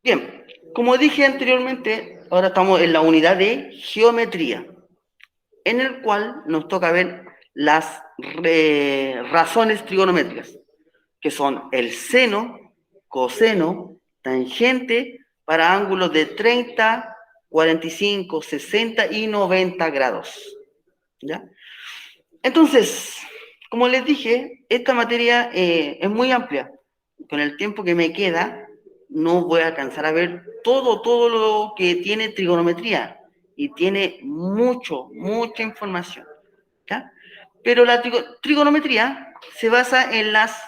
Bien, como dije anteriormente, ahora estamos en la unidad de geometría, en el cual nos toca ver las razones trigonométricas, que son el seno, coseno, tangente, para ángulos de 30, 45, 60 y 90 grados. ¿Ya? Entonces, como les dije, esta materia es muy amplia. Con el tiempo que me queda, no voy a alcanzar a ver todo lo que tiene trigonometría. Y tiene mucha información. ¿Ya? Pero la trigonometría se basa en las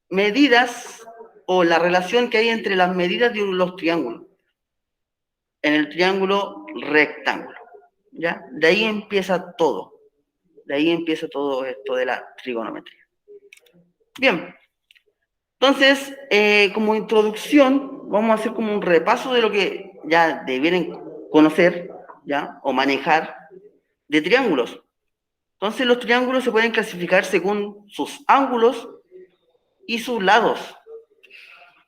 medidas o la relación que hay entre las medidas de los triángulos. En el triángulo rectángulo. ¿Ya? De ahí empieza todo. De ahí empieza todo esto de la trigonometría. Bien, entonces, como introducción, vamos a hacer como un repaso de lo que ya debieran conocer, ¿ya? O manejar de triángulos. Entonces, los triángulos se pueden clasificar según sus ángulos y sus lados.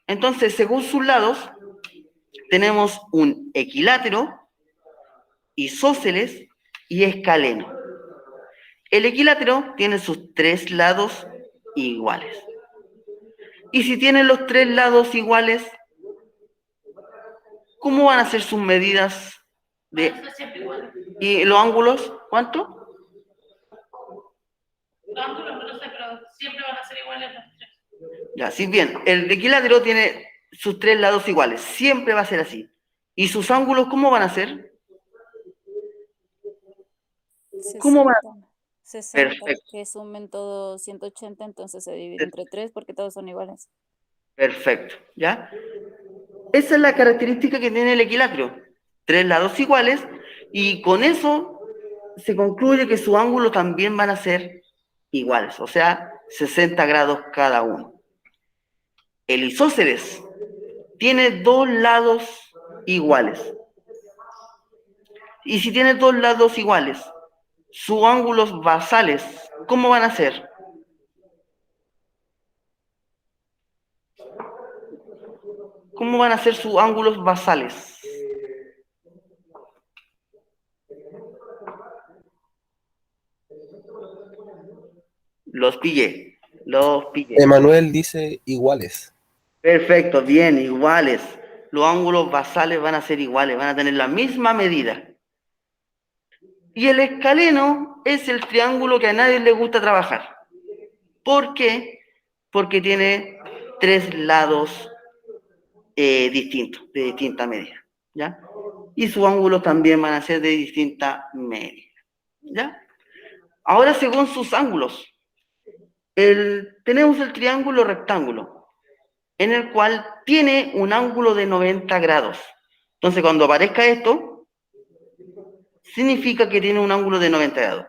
Entonces, según sus lados, tenemos un equilátero, isósceles y escaleno. El equilátero tiene sus tres lados iguales. Y si tienen los tres lados iguales, ¿cómo van a ser sus medidas de... ¿Y los ángulos? ¿Cuánto? Los ángulos no sé, pero siempre van a ser iguales los tres. Ya, sí, bien. El equilátero tiene sus tres lados iguales. Siempre va a ser así. ¿Y sus ángulos cómo van a ser? ¿Cómo van a ser? 60, Perfecto, que sumen todos 180, entonces se divide entre 3 porque todos son iguales. perfecto. ¿Ya? Esa es la característica que tiene el equilátero. Tres lados iguales y con eso se concluye que sus ángulos también van a ser iguales, o sea, 60 grados cada uno. El isósceles tiene dos lados iguales. Y si tiene dos lados iguales, sus ángulos basales, ¿cómo van a ser? ¿Cómo van a ser sus ángulos basales? Los pillé, los pillé. Emanuel dice iguales. Perfecto, bien, iguales. Los ángulos basales van a ser iguales, van a tener la misma medida. Y el escaleno es el triángulo que a nadie le gusta trabajar. ¿Por qué? Porque tiene tres lados distintos, de distinta medida. ¿Ya? Y sus ángulos también van a ser de distinta medida. ¿Ya? Ahora, según sus ángulos, tenemos el triángulo rectángulo, en el cual tiene un ángulo de 90 grados. Entonces, cuando aparezca esto, significa que tiene un ángulo de 90 grados.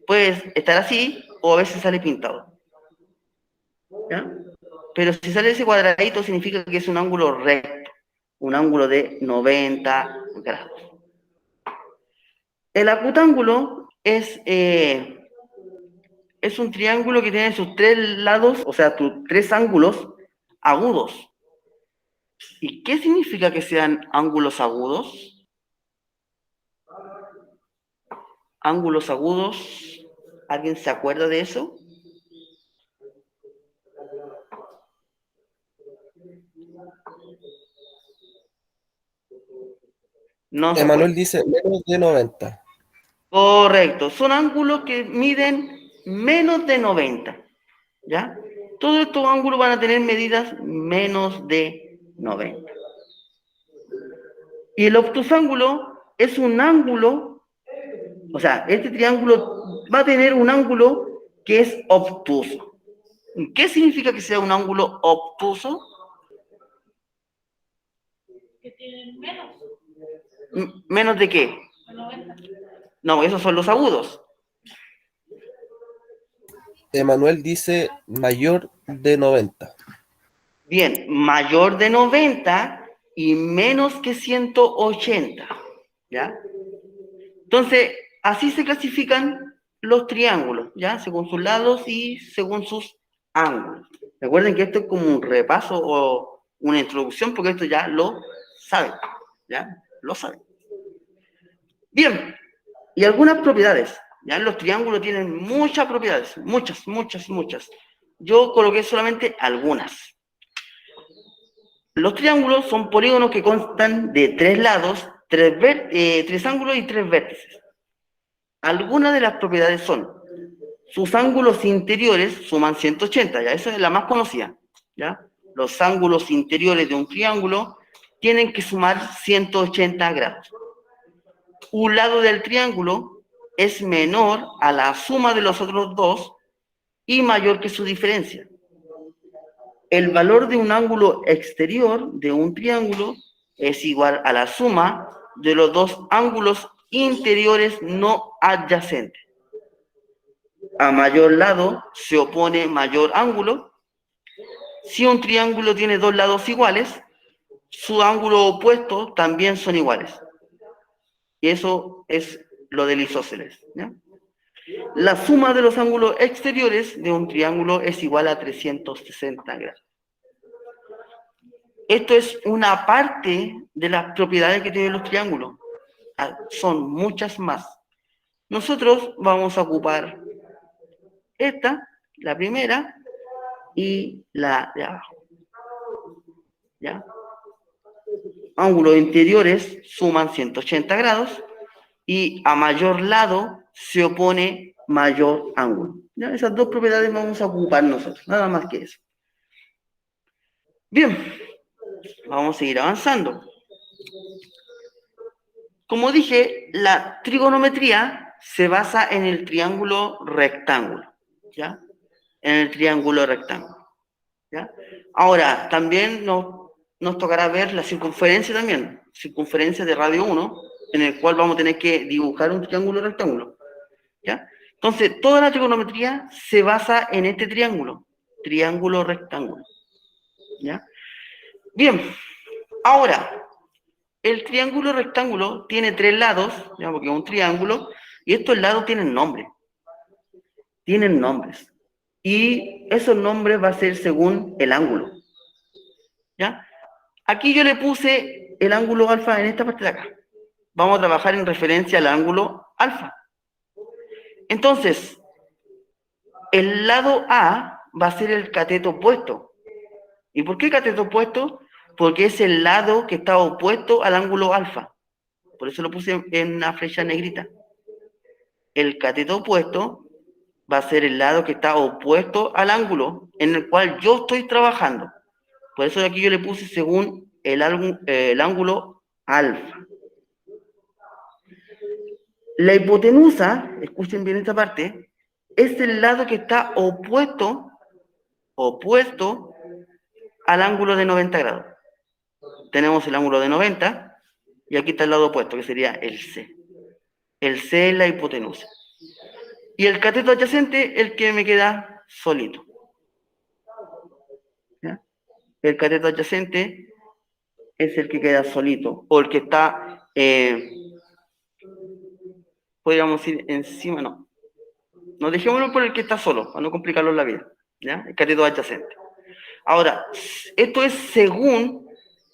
Puede estar así o a veces sale pintado. ¿Ya? Pero si sale ese cuadradito, significa que es un ángulo recto, un ángulo de 90 grados. El acutángulo es un triángulo que tiene sus tres lados, o sea, sus tres ángulos agudos. ¿Y qué significa que sean ángulos agudos? Ángulos agudos, ¿alguien se acuerda de eso? No se acuerda. Emanuel dice menos de 90. Correcto, son ángulos que miden menos de 90, ¿ya? Todos estos ángulos van a tener medidas menos de 90. Y el obtusángulo es un ángulo, o sea, este triángulo va a tener un ángulo que es obtuso. ¿Qué significa que sea un ángulo obtuso? Que tienen menos. ¿Menos de qué? De 90. No, esos son los agudos. Emanuel dice mayor de 90. Bien, mayor de 90 y menos que 180, ¿ya? Entonces, así se clasifican los triángulos, ¿ya? Según sus lados y según sus ángulos. Recuerden que esto es como un repaso o una introducción, porque esto ya lo sabe, ¿ya? Lo sabe. Bien, y algunas propiedades. Ya los triángulos tienen muchas propiedades, muchas, muchas, muchas. Yo coloqué solamente algunas. Los triángulos son polígonos que constan de 3 lados, 3 ángulos y 3 vértices. Algunas de las propiedades son: sus ángulos interiores suman 180, ya esa es la más conocida, ¿ya? Los ángulos interiores de un triángulo tienen que sumar 180 grados. Un lado del triángulo es menor a la suma de los otros dos y mayor que su diferencia. El valor de un ángulo exterior de un triángulo es igual a la suma de los dos ángulos interiores no adyacentes. A mayor lado se opone mayor ángulo. Si un triángulo tiene dos lados iguales, su ángulo opuesto también son iguales. Y eso es lo del isósceles, ¿ya? La suma de los ángulos exteriores de un triángulo es igual a 360 grados. Esto es una parte de las propiedades que tienen los triángulos. Son muchas más. Nosotros vamos a ocupar esta, la primera, y la de abajo. ¿Ya? Ángulos interiores suman 180 grados y a mayor lado se opone mayor ángulo. ¿Ya? Esas dos propiedades vamos a ocupar nosotros, nada más que eso. Bien, vamos a seguir avanzando. Como dije, la trigonometría se basa en el triángulo rectángulo, ¿ya? En el triángulo rectángulo, ¿ya? Ahora, también nos tocará ver la circunferencia también, circunferencia de radio 1, en el cual vamos a tener que dibujar un triángulo rectángulo, ¿ya? Entonces, toda la trigonometría se basa en este triángulo, triángulo rectángulo, ¿ya? Bien, ahora, el triángulo rectángulo tiene 3 lados, ¿ya? Porque es un triángulo, y estos lados tienen nombres. Tienen nombres. Y esos nombres va a ser según el ángulo, ¿ya? Aquí yo le puse el ángulo alfa en esta parte de acá. Vamos a trabajar en referencia al ángulo alfa. Entonces, el lado A va a ser el cateto opuesto. ¿Y por qué cateto opuesto? Porque es el lado que está opuesto al ángulo alfa. Por eso lo puse en una flecha negrita. El cateto opuesto va a ser el lado que está opuesto al ángulo en el cual yo estoy trabajando. Por eso aquí yo le puse según el ángulo alfa. La hipotenusa, escuchen bien esta parte, es el lado que está opuesto al ángulo de 90 grados. Tenemos el ángulo de 90 y aquí está el lado opuesto, que sería el C. El C es la hipotenusa. Y el cateto adyacente, el que me queda solito. ¿Ya? El cateto adyacente es el que queda solito, o el que está, podríamos decir, encima, no. Nos dejémoslo por el que está solo, para no complicarlo la vida. ¿Ya? El cateto adyacente. Ahora, esto es según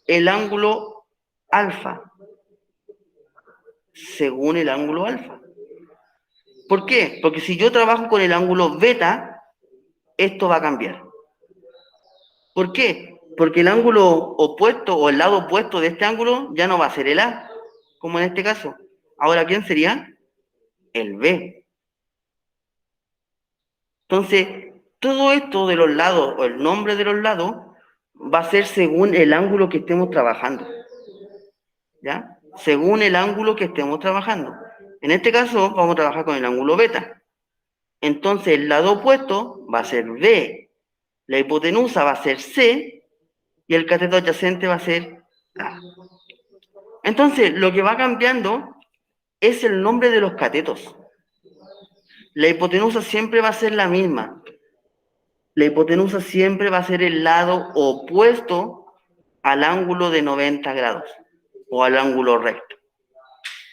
el ángulo alfa. Según el ángulo alfa. ¿Por qué? Porque si yo trabajo con el ángulo beta, esto va a cambiar. ¿Por qué? Porque el ángulo opuesto o el lado opuesto de este ángulo ya no va a ser el A, como en este caso. Ahora, ¿quién sería? El B. Entonces, todo esto de los lados o el nombre de los lados va a ser según el ángulo que estemos trabajando. ¿Ya? Según el ángulo que estemos trabajando. En este caso, vamos a trabajar con el ángulo beta. Entonces, el lado opuesto va a ser B, la hipotenusa va a ser C, y el cateto adyacente va a ser A. Entonces, lo que va cambiando es el nombre de los catetos. La hipotenusa siempre va a ser la misma. La hipotenusa siempre va a ser el lado opuesto al ángulo de 90 grados, o al ángulo recto.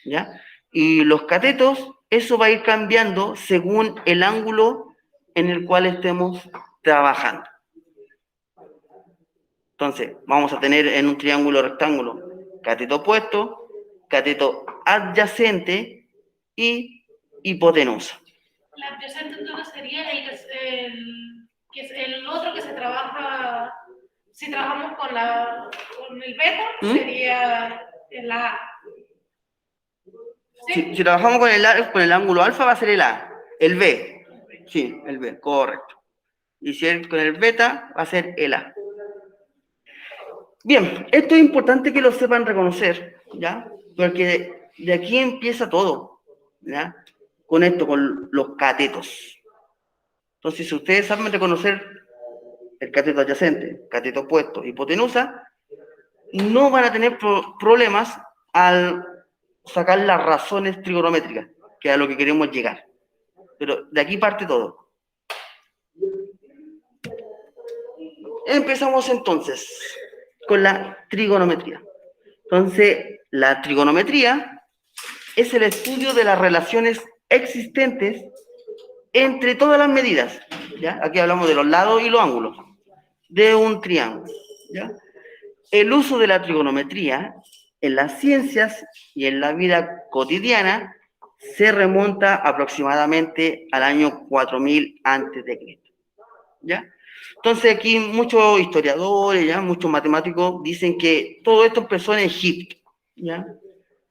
¿Ya? Y los catetos, eso va a ir cambiando según el ángulo en el cual estemos trabajando. Entonces, vamos a tener en un triángulo rectángulo cateto opuesto, cateto adyacente y hipotenusa. La adyacente entonces sería que es el otro que se trabaja, si trabajamos con el beta, sería el A. ¿Sí? Si trabajamos con el ángulo alfa va a ser el A, el B. Sí, el B, correcto. Y si es con el beta va a ser el A. Bien, esto es importante que lo sepan reconocer, ¿ya? Porque de aquí empieza todo, ¿ya? Con esto, con los catetos. Entonces, si ustedes saben reconocer el cateto adyacente, cateto opuesto, hipotenusa, no van a tener problemas al sacar las razones trigonométricas, que es a lo que queremos llegar. Pero de aquí parte todo. Empezamos entonces con la trigonometría. Entonces, la trigonometría es el estudio de las relaciones existentes entre todas las medidas, ¿ya? Aquí hablamos de los lados y los ángulos de un triángulo, ¿ya? El uso de la trigonometría en las ciencias y en la vida cotidiana se remonta aproximadamente al año 4000 antes de Cristo, ¿ya? Entonces aquí muchos historiadores, ¿ya? Muchos matemáticos dicen que todo esto empezó en Egipto, ¿ya?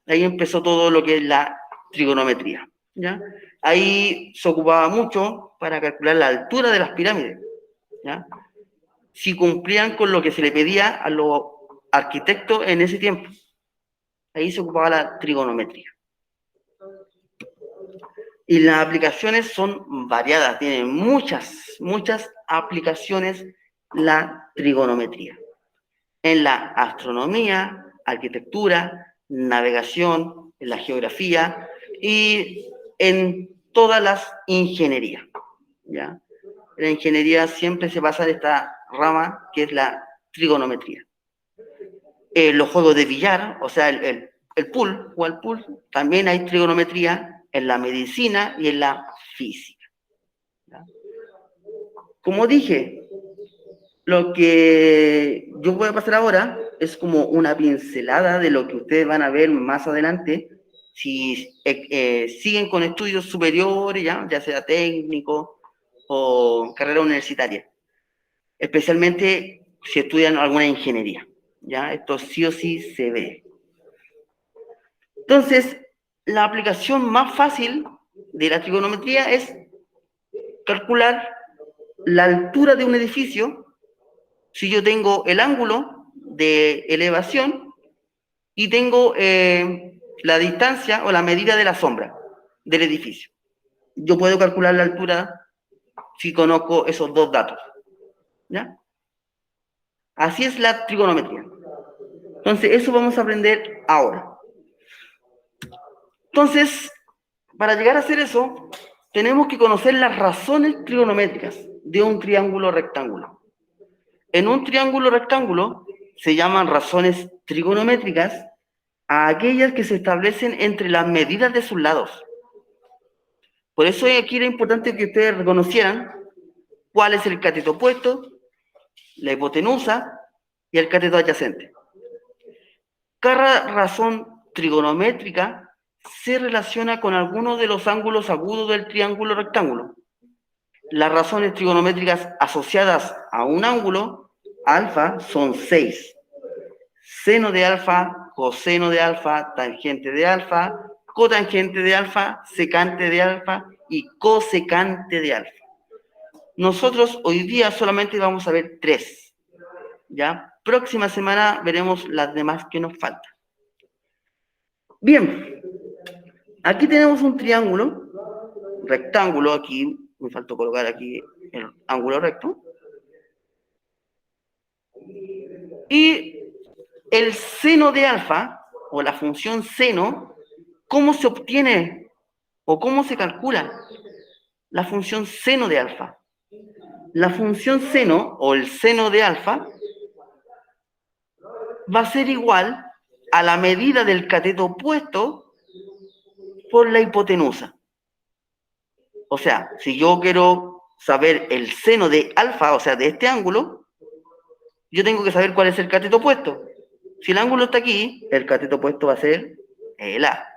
Ahí empezó todo lo que es la trigonometría, ¿ya? Ahí se ocupaba mucho para calcular la altura de las pirámides, ¿ya? Si cumplían con lo que se le pedía a los arquitectos en ese tiempo. Ahí se ocupaba la trigonometría. Y las aplicaciones son variadas, tienen muchas aplicaciones la trigonometría. En la astronomía, arquitectura, navegación, en la geografía y en todas las ingenierías, ¿ya? En la ingeniería siempre se basa en esta rama que es la trigonometría. Los juegos de billar, o sea, el pool, o el pool, también hay trigonometría en la medicina y en la física, ¿ya? Como dije, lo que yo voy a pasar ahora es como una pincelada de lo que ustedes van a ver más adelante si siguen con estudios superiores, ya sea técnico o carrera universitaria, especialmente si estudian alguna ingeniería, ¿ya? Esto sí o sí se ve. Entonces, la aplicación más fácil de la trigonometría es calcular la altura de un edificio si yo tengo el ángulo de elevación y tengo la distancia o la medida de la sombra del edificio. Yo puedo calcular la altura si conozco esos dos datos, ¿ya? Así es la trigonometría. Entonces, eso vamos a aprender ahora. Entonces, para llegar a hacer eso, tenemos que conocer las razones trigonométricas de un triángulo rectángulo. En un triángulo rectángulo se llaman razones trigonométricas a aquellas que se establecen entre las medidas de sus lados. Por eso aquí era importante que ustedes reconocieran cuál es el cateto opuesto, la hipotenusa y el cateto adyacente. Cada razón trigonométrica se relaciona con alguno de los ángulos agudos del triángulo rectángulo. Las razones trigonométricas asociadas a un ángulo alfa son 6. Seno de alfa, coseno de alfa, tangente de alfa, cotangente de alfa, secante de alfa y cosecante de alfa. Nosotros hoy día solamente vamos a ver 3, ¿ya? Próxima semana veremos las demás que nos faltan. Bien, aquí tenemos un triángulo, rectángulo, aquí me faltó colocar aquí el ángulo recto. Y el seno de alfa, o la función seno, ¿cómo se obtiene o cómo se calcula la función seno de alfa? La función seno, o el seno de alfa, va a ser igual a la medida del cateto opuesto por la hipotenusa. O sea, si yo quiero saber el seno de alfa, o sea, de este ángulo, yo tengo que saber cuál es el cateto opuesto. Si el ángulo está aquí, el cateto opuesto va a ser el A.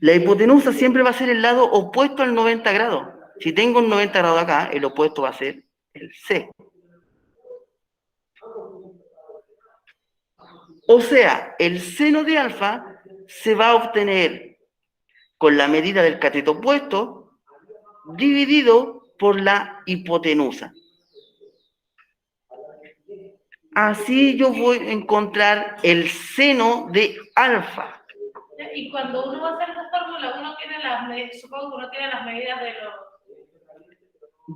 La hipotenusa siempre va a ser el lado opuesto al 90 grados. Si tengo un 90 grados acá, el opuesto va a ser el C. O sea, el seno de alfa se va a obtener con la medida del cateto opuesto dividido por la hipotenusa. Así yo voy a encontrar el seno de alfa. Y cuando uno va a hacer esta fórmula, uno tiene las medidas, supongo que uno tiene las medidas de los...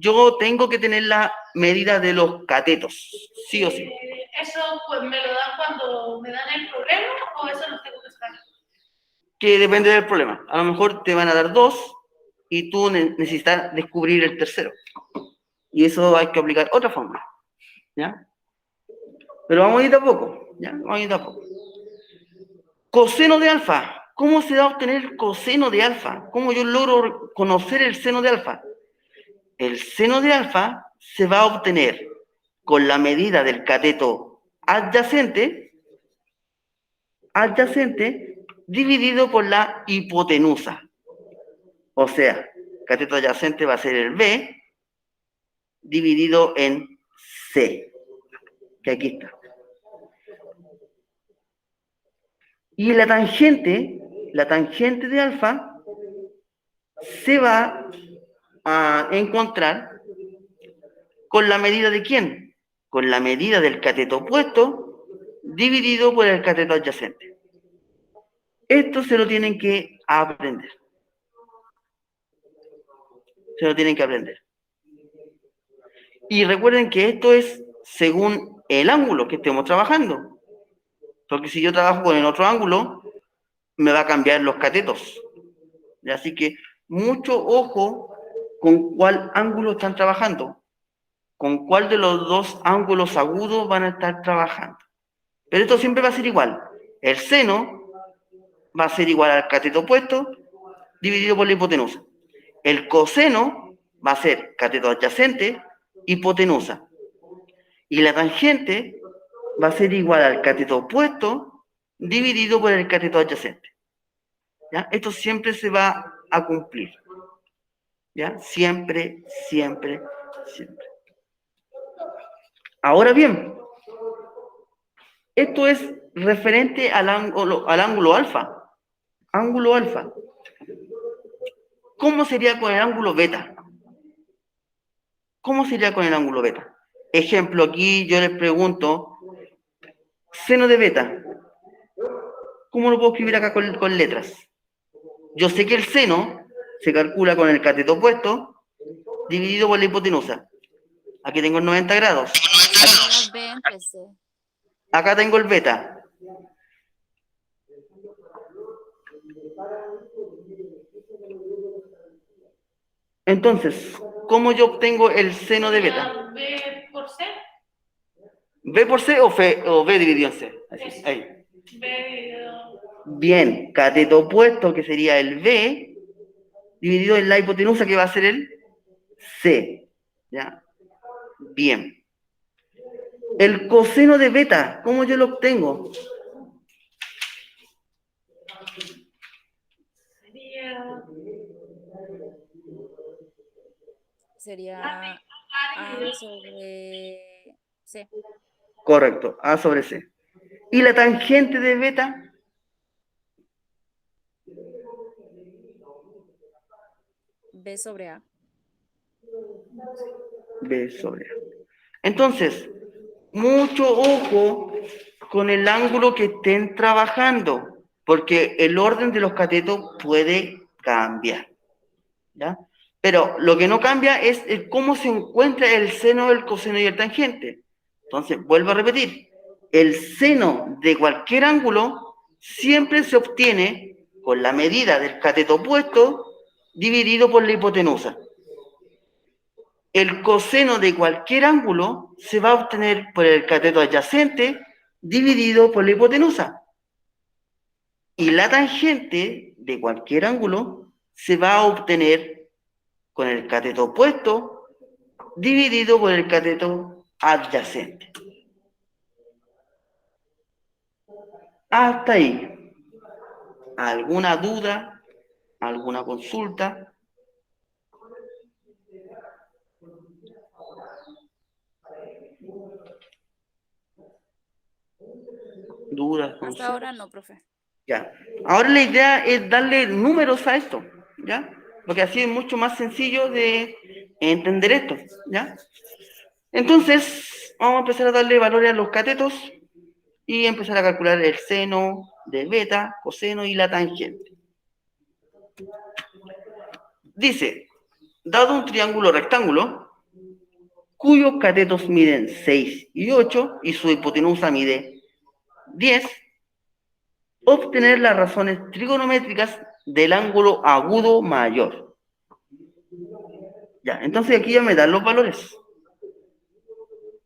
Yo tengo que tener la medida de los catetos, sí o sí. ¿Eso pues, me lo dan cuando me dan el problema o eso lo tengo que sacar? Que depende del problema. A lo mejor te van a dar dos y tú necesitas descubrir el tercero. Y eso hay que aplicar otra fórmula. ¿Ya? Pero vamos a ir de a poco. ¿Ya? Vamos a ir de a poco. Coseno de alfa. ¿Cómo se va a obtener el coseno de alfa? ¿Cómo yo logro conocer el seno de alfa? El seno de alfa se va a obtener con la medida del cateto adyacente dividido por la hipotenusa. O sea, cateto adyacente va a ser el B dividido en C, que aquí está. Y la tangente de alfa se va a encontrar con la medida de ¿quién? Con la medida del cateto opuesto dividido por el cateto adyacente. Esto se lo tienen que aprender. Se lo tienen que aprender. Y recuerden que esto es según el ángulo que estemos trabajando. Porque si yo trabajo con el otro ángulo, me va a cambiar los catetos. Así que mucho ojo con cuál ángulo están trabajando. Con cuál de los dos ángulos agudos van a estar trabajando. Pero esto siempre va a ser igual. El seno va a ser igual al cateto opuesto dividido por la hipotenusa. El coseno va a ser cateto adyacente, hipotenusa. Y la tangente va a ser igual al cateto opuesto dividido por el cateto adyacente. ¿Ya? Esto siempre se va a cumplir. ¿Ya? Siempre, siempre, siempre. Ahora bien, esto es referente al ángulo alfa. Ángulo alfa. ¿Cómo sería con el ángulo beta? ¿Cómo sería con el ángulo beta? Ejemplo, aquí yo les pregunto, seno de beta. ¿Cómo lo puedo escribir acá con letras? Yo sé que el seno se calcula con el cateto opuesto dividido por la hipotenusa. Aquí tengo el 90 grados. Tenemos B entre C. Acá tengo el beta. Entonces, ¿cómo yo obtengo el seno de beta? ¿B por C? ¿B por C o B dividido en C? Así, ahí. B dividido... Bien, cateto opuesto, que sería el B, dividido en la hipotenusa, que va a ser el C. ¿Ya? Bien. El coseno de beta, ¿cómo yo lo obtengo? Sería A sobre C. Correcto, A sobre C. ¿Y la tangente de beta? B sobre A. B sobre A. Entonces, mucho ojo con el ángulo que estén trabajando, porque el orden de los catetos puede cambiar. ¿Ya? Pero lo que no cambia es el cómo se encuentra el seno, el coseno y el tangente. Entonces, vuelvo a repetir, el seno de cualquier ángulo siempre se obtiene con la medida del cateto opuesto dividido por la hipotenusa. El coseno de cualquier ángulo se va a obtener por el cateto adyacente dividido por la hipotenusa. Y la tangente de cualquier ángulo se va a obtener con el cateto opuesto dividido por el cateto adyacente. Hasta ahí. ¿Alguna duda? ¿Alguna consulta? ¿Dudas? Hasta ahora no, profe. Ya. Ahora la idea es darle números a esto, ¿ya? Porque así es mucho más sencillo de entender esto, ¿ya? Entonces, vamos a empezar a darle valores a los catetos y empezar a calcular el seno de beta, coseno y la tangente. Dice, dado un triángulo rectángulo, cuyos catetos miden 6 y 8 y su hipotenusa mide 10, obtener las razones trigonométricas del ángulo agudo mayor. Ya, entonces aquí ya me dan los valores.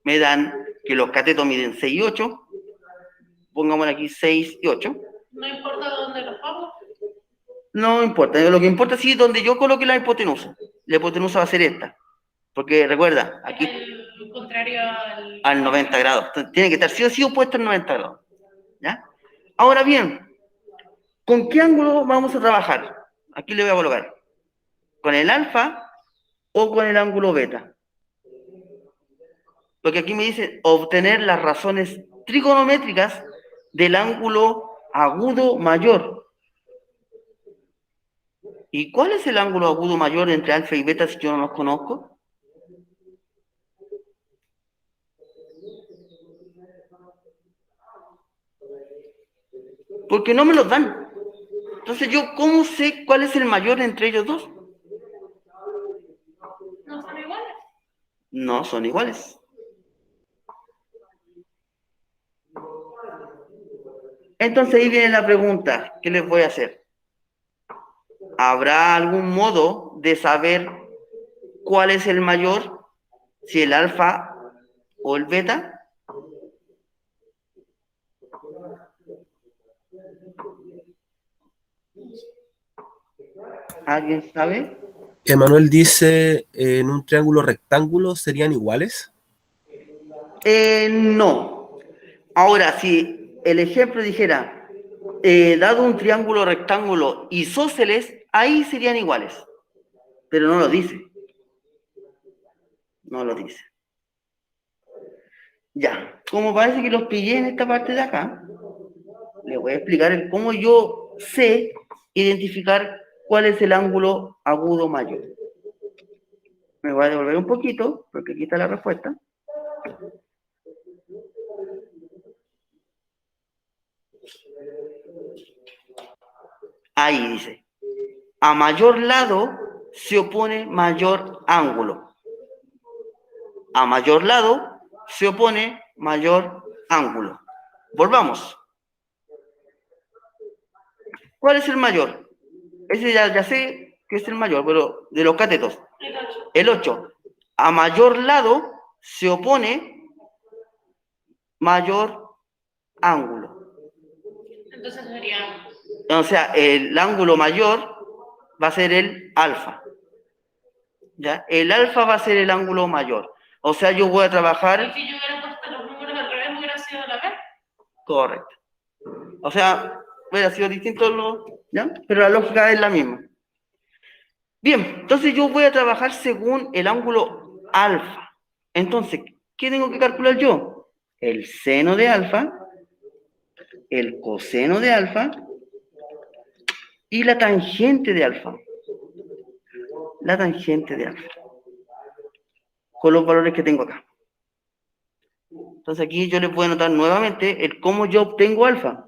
Me dan que los catetos miden 6 y 8. Pongamos aquí 6 y 8. No importa dónde los pongo. No importa, lo que importa sí es donde yo coloque la hipotenusa. La hipotenusa va a ser esta. Porque recuerda, aquí El contrario al 90 grados. Entonces, tiene que estar sí o sí opuesto al 90 grados. ¿Ya? Ahora bien, ¿con qué ángulo vamos a trabajar? Aquí le voy a colocar. ¿Con el alfa o con el ángulo beta? Porque aquí me dice obtener las razones trigonométricas del ángulo agudo mayor. ¿Y cuál es el ángulo agudo mayor entre alfa y beta si yo no los conozco? Porque no me los dan. Entonces, ¿yo cómo sé cuál es el mayor entre ellos dos? no son iguales. No son iguales. Entonces ahí viene la pregunta que les voy a hacer. ¿Habrá algún modo de saber cuál es el mayor, si el alfa o el beta? ¿Alguien sabe? Emanuel dice, en un triángulo rectángulo serían iguales. No. Ahora, si el ejemplo dijera, dado un triángulo rectángulo isósceles, ahí serían iguales. Pero no lo dice. No lo dice. Ya, como parece que los pillé en esta parte de acá, les voy a explicar el cómo yo sé identificar cuál es el ángulo agudo mayor. Me voy a devolver un poquito, porque aquí está la respuesta. Ahí dice, a mayor lado se opone mayor ángulo. A mayor lado se opone mayor ángulo. Volvamos. ¿Cuál es el mayor? Ese ya sé que es el mayor, pero de los catetos. El 8. El 8. A mayor lado se opone mayor ángulo. Entonces sería. O sea, el ángulo mayor va a ser el alfa. ¿Ya? El alfa va a ser el ángulo mayor. O sea, yo voy a Y trabajar... si yo hubiera puesto los números al revés, hubiera sido la B. Correcto. O sea, hubiera sido distinto, ¿ya? Pero la lógica es la misma. Bien, entonces yo voy a trabajar según el ángulo alfa. Entonces, ¿qué tengo que calcular yo? El seno de alfa, el coseno de alfa y la tangente de alfa. La tangente de alfa. Con los valores que tengo acá. Entonces aquí yo les voy a anotar nuevamente el cómo yo obtengo alfa.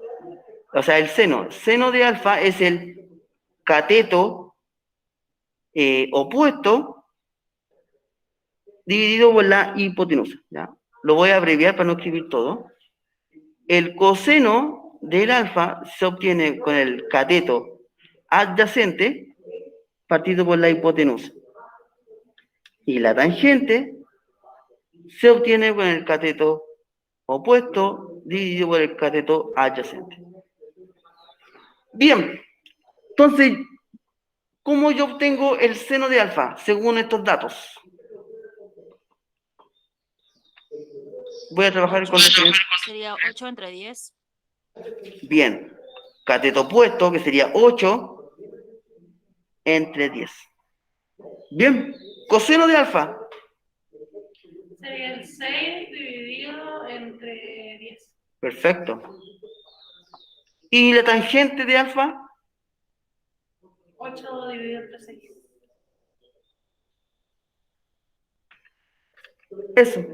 O sea, el seno. Seno de alfa es el cateto opuesto dividido por la hipotenusa. ¿Ya? Lo voy a abreviar para no escribir todo. El coseno del alfa se obtiene con el cateto adyacente partido por la hipotenusa. Y la tangente se obtiene con el cateto opuesto dividido por el cateto adyacente. Bien, entonces, ¿cómo yo obtengo el seno de alfa según estos datos? Voy a trabajar con referencia. Sería 8 entre 10. Bien. Cateto opuesto, que sería 8 entre 10. Bien. Coseno de alfa. Sería el 6 dividido entre 10. Perfecto. ¿Y la tangente de alfa? 8 dividido entre 6. Eso.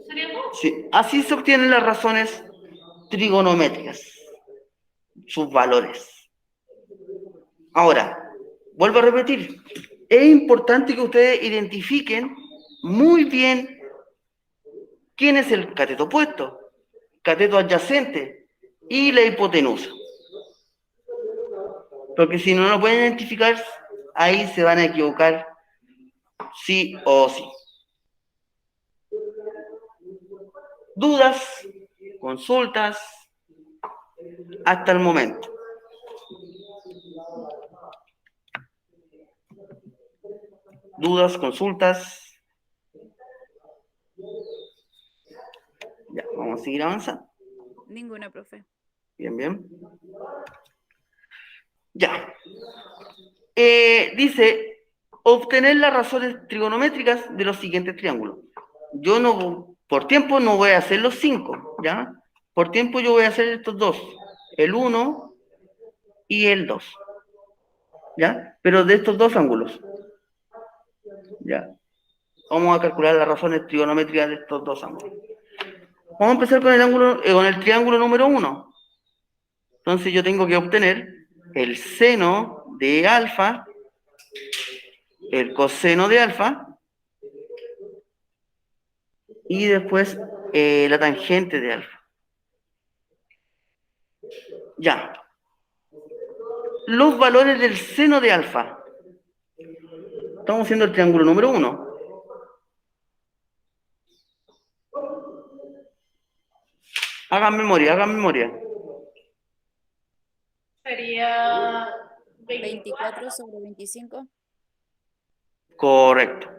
¿Sería todo? Sí. Así se obtienen las razones trigonométricas. Sus valores. Ahora, vuelvo a repetir. Es importante que ustedes identifiquen muy bien quién es el cateto opuesto, cateto adyacente y la hipotenusa. Porque si no lo pueden identificar, ahí se van a equivocar sí o sí. ¿Dudas? ¿Consultas? Hasta el momento. ¿Dudas? ¿Consultas? Ya, vamos a seguir avanzando. Ninguna, profe. Bien, bien. Ya. Dice, obtener las razones trigonométricas de los siguientes triángulos. Yo no, por tiempo no voy a hacer los 5, ¿ya? Por tiempo yo voy a hacer estos dos, el 1 y el 2, ¿ya? Pero de estos dos ángulos, ¿ya? Vamos a calcular las razones trigonométricas de estos dos ángulos. Vamos a empezar con el ángulo, con el triángulo número 1. Entonces yo tengo que obtener el seno de alfa, el coseno de alfa, y después la tangente de alfa. Ya. Los valores del seno de alfa. Estamos haciendo el triángulo número 1. Hagan memoria, hagan memoria. Sería 24 sobre 25. Correcto.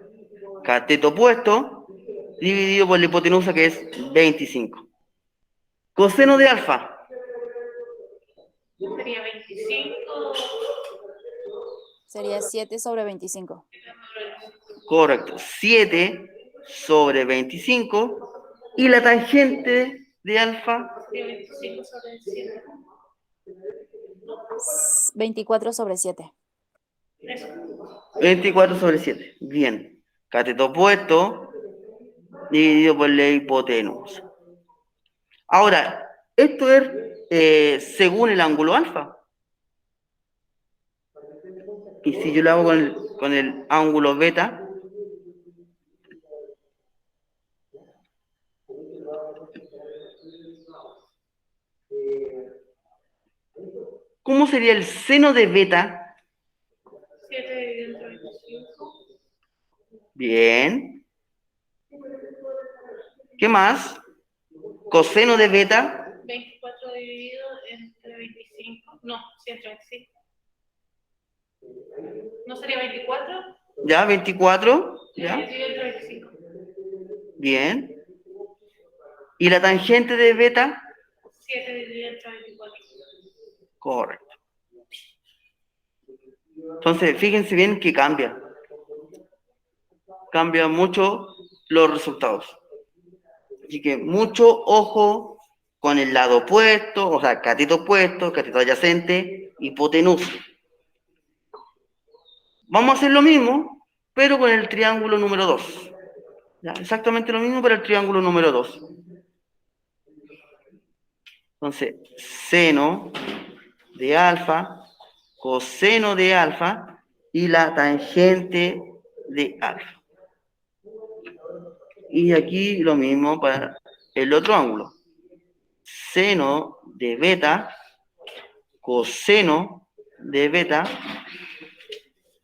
Cateto opuesto dividido por la hipotenusa, que es 25. Coseno de alfa. Sería 25. Sería 7 sobre 25. Correcto. 7 sobre 25. Y la tangente de alfa. Sería 25 sobre 7. 24 sobre 7. Eso. 24 sobre 7. Bien. Cateto opuesto dividido por la hipotenusa. Ahora, esto es según el ángulo alfa. Y si yo lo hago con el ángulo beta, ¿cómo sería el seno de beta? 7 dividido entre 25. Bien. ¿Qué más? Coseno de beta. 24 dividido entre 25. No, sí, entre 25. ¿No sería 24? Ya, 24. Ya. Dividido entre 25. Bien. ¿Y la tangente de beta? 7 dividido entre 24. Correcto. Entonces, fíjense bien que cambia. Cambia mucho los resultados. Así que mucho ojo con el lado opuesto, o sea, cateto opuesto, cateto adyacente, hipotenusa. Vamos a hacer lo mismo, pero con el triángulo número 2. ¿Ya? Exactamente lo mismo para el triángulo número 2. Entonces, seno de alfa, coseno de alfa y la tangente de alfa. Y aquí lo mismo para el otro ángulo. Seno de beta, coseno de beta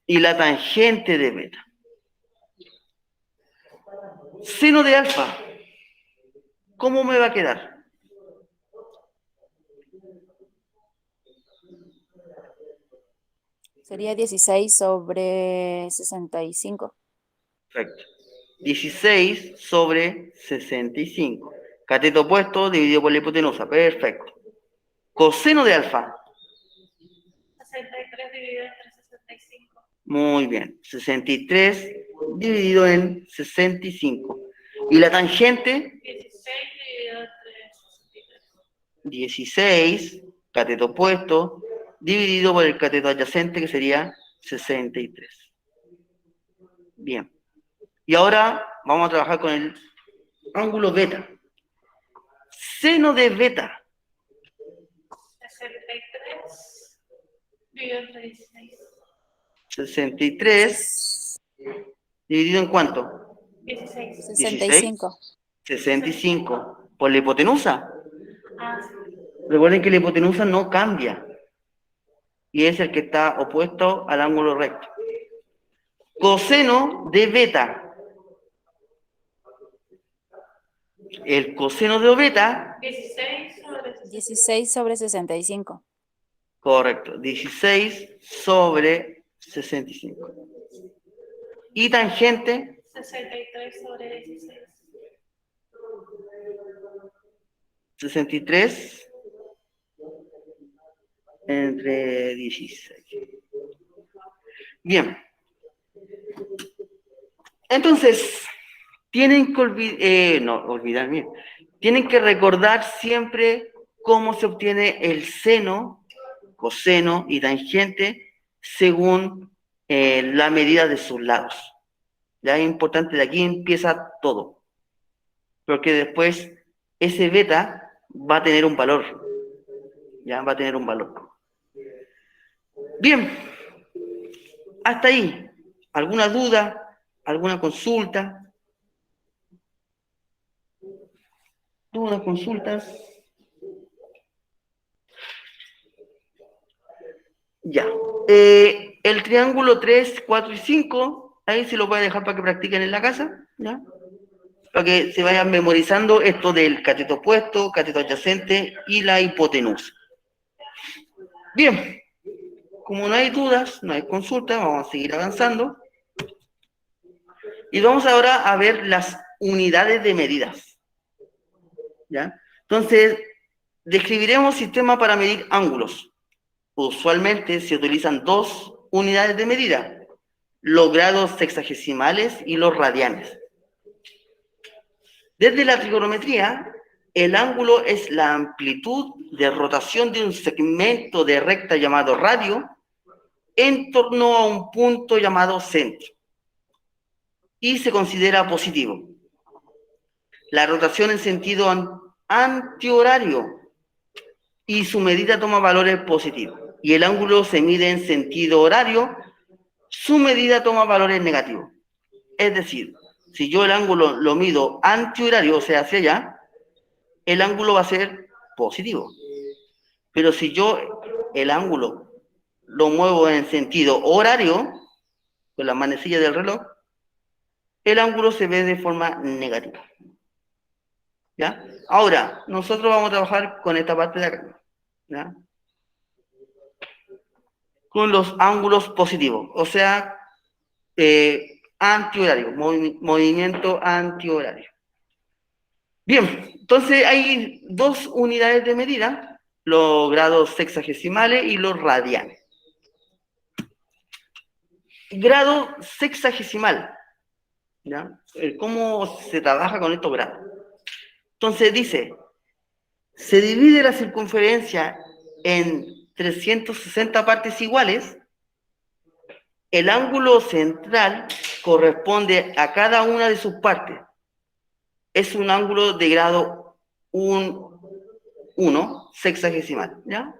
y la tangente de beta. Seno de alfa, ¿cómo me va a quedar? Sería 16 sobre 65. Perfecto. 16 sobre 65. Cateto opuesto dividido por la hipotenusa. Perfecto. Coseno de alfa. 63 dividido entre 65. Muy bien. 63 dividido en 65. ¿Y la tangente? 16 dividido entre 63. 16, cateto opuesto, dividido por el cateto adyacente, que sería 63. Bien. Y ahora vamos a trabajar con el ángulo beta. Seno de beta. 63 dividido entre 16. 63 Ses- dividido en cuánto? 16. 65. 65. Por la hipotenusa. Ah, sí. Recuerden que la hipotenusa no cambia. Y es el que está opuesto al ángulo recto. Coseno de beta. El coseno de beta, 16 sobre 16. 16 sobre 65. correcto, 16 sobre 65. Y tangente, 63 sobre 16. 63 entre 16. Bien. Entonces, tienen que olvidar bien. Tienen que recordar siempre cómo se obtiene el seno, coseno y tangente según la medida de sus lados. Ya es importante, de aquí empieza todo. Porque después ese beta va a tener un valor. Ya va a tener un valor. Bien. Hasta ahí. ¿Alguna duda? ¿Alguna consulta? ¿Dudas, consultas? Ya. El triángulo 3, 4 y 5, ahí se lo voy a dejar para que practiquen en la casa, ¿ya? Para que se vayan memorizando esto del cateto opuesto, cateto adyacente y la hipotenusa. Bien, como no hay dudas, no hay consultas, vamos a seguir avanzando. Y vamos ahora a ver las unidades de medidas, ¿ya? Entonces, describiremos sistema para medir ángulos. Usualmente se utilizan dos unidades de medida, los grados sexagesimales y los radianes. Desde la trigonometría, el ángulo es la amplitud de rotación de un segmento de recta llamado radio en torno a un punto llamado centro y se considera positivo. La rotación en sentido antihorario y su medida toma valores positivos. Y el ángulo se mide en sentido horario, su medida toma valores negativos. Es decir, si yo el ángulo lo mido antihorario, o sea, hacia allá, el ángulo va a ser positivo. Pero si yo el ángulo lo muevo en sentido horario, con la manecilla del reloj, el ángulo se ve de forma negativa. ¿Ya? Ahora, nosotros vamos a trabajar con esta parte de acá, ¿ya? Con los ángulos positivos, o sea, antihorario, movimiento antihorario. Bien, entonces hay dos unidades de medida, los grados sexagesimales y los radianes. Grado sexagesimal, ¿ya? ¿Cómo se trabaja con estos grados? Entonces dice, se divide la circunferencia en 360 partes iguales, el ángulo central corresponde a cada una de sus partes. Es un ángulo de grado 1 sexagesimal, ¿ya?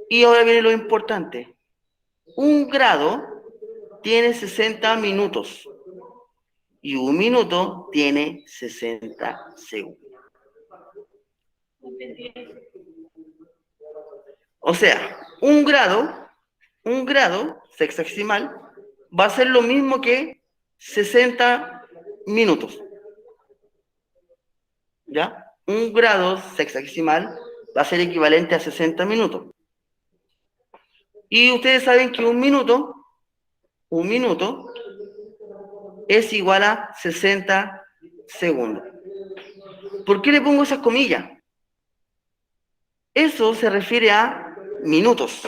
Y ahora viene lo importante. Un grado tiene 60 minutos y un minuto tiene 60 segundos. O sea, un grado sexagesimal va a ser lo mismo que 60 minutos. ¿Ya? Un grado sexagesimal va a ser equivalente a 60 minutos. Y ustedes saben que un minuto es igual a 60 segundo. ¿Por qué le pongo esas comillas? Eso se refiere a minutos.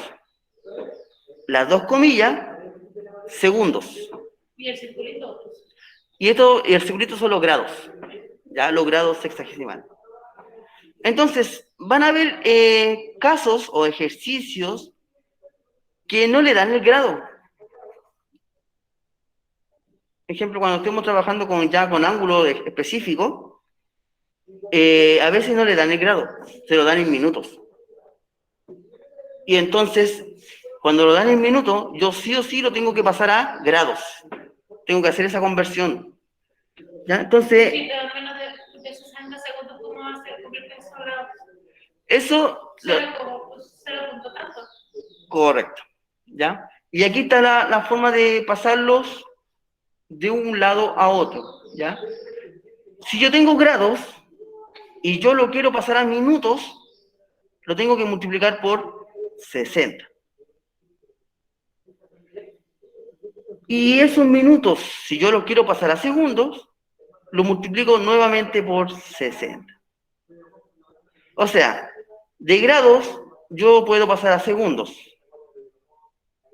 Las dos comillas, segundos. Y el circulito. Y el circulito son los grados, ya los grados sexagesimales. Entonces, van a haber casos o ejercicios que no le dan el grado. Ejemplo, cuando estemos trabajando ya con ángulo específico, a veces no le dan el grado, se lo dan en minutos. Y entonces, cuando lo dan en minutos, yo sí o sí lo tengo que pasar a grados. Tengo que hacer esa conversión. ¿Ya? Entonces, Sí, pero menos de 60 segundos, ¿cómo vas a convertir eso a grados? eso... Cero punto tanto. Correcto. ¿Ya? Y aquí está la forma de pasarlos de un lado a otro. ¿Ya? Si yo tengo grados y yo lo quiero pasar a minutos, lo tengo que multiplicar por 60. Y esos minutos, si yo los quiero pasar a segundos, lo multiplico nuevamente por 60. O sea, de grados yo puedo pasar a segundos.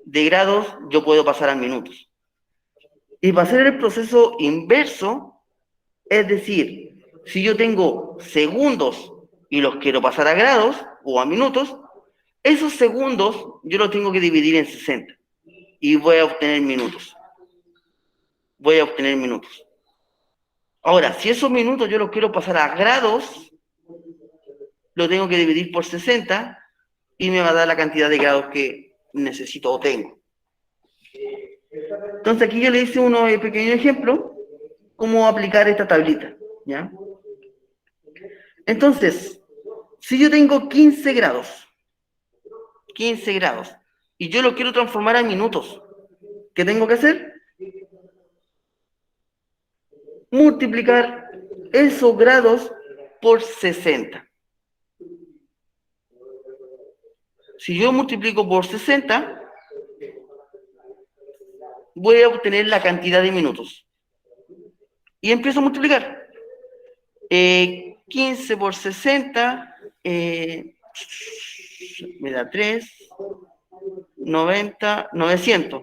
De grados yo puedo pasar a minutos. Y para hacer el proceso inverso, es decir, si yo tengo segundos y los quiero pasar a grados o a minutos, esos segundos yo los tengo que dividir en 60 y voy a obtener minutos. Voy a obtener minutos. Ahora, si esos minutos yo los quiero pasar a grados, lo tengo que dividir por 60 y me va a dar la cantidad de grados que necesito o tengo. Entonces aquí yo le hice unos pequeños ejemplos cómo aplicar esta tablita, ¿ya? Entonces, si yo tengo 15 grados, y yo lo quiero transformar a minutos, ¿qué tengo que hacer? Multiplicar esos grados por 60. Si yo multiplico por 60, voy a obtener la cantidad de minutos. Y empiezo a multiplicar. 15 por 60, me da 3, 90, 900.